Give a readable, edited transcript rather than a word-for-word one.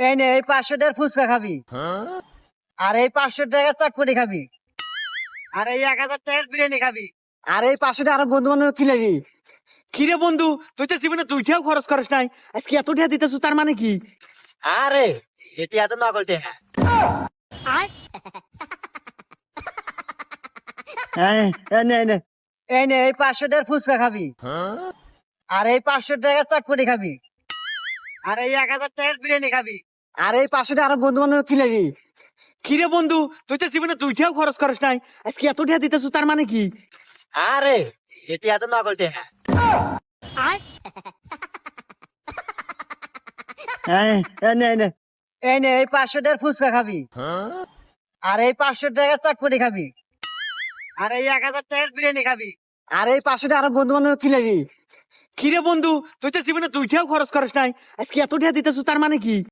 এই নে এই 500 টাকার ফুচকা খাবি, আর এই 500 টাকার চটপটি খাবি, আর এই 1000 টাকার বিরিয়ানি খাবি, আর এই 500 টাকা আরো বন্ধু বান্ধব খিলাবি। কিরে বন্ধু, তুই তো জীবনে 2 টাকাও খরচ করিস নাই, আজকে এত টাকা দিতেছ, তার মানে কি? আরে এটি এত নকল টাকা। এই নে এই 500 টাকার ফুচকা খাবি, আর এই 500 টাকার চটপটি খাবি, আর এই 1000 টাকার বিরিয়ানি খাবি, আর এই 500 টাকা আরো বন্ধু বান্ধব খিলাবি। কিরে বন্ধু, তুই তো জীবনে 2 টাকাও খরচ করিস নাই, আজকে এত টাকা দিতেছ, তার মানে কি? আরে এটি এত নকল টাকা। এই নে এই 500 টাকার ফুচকা খাবি, আর এই 500 টাকার চটপটি খাবি, আর এই 1000 টাকার বিরিয়ানি খাবি, আর এই 500 টাকা আরো বন্ধু বান্ধব খিলাবি। কিরে বন্ধু, তুই তো জীবনে 2 টাকাও খরচ করিস নাই, আজকে এত টাকা দিতেছ, তার মানে কি?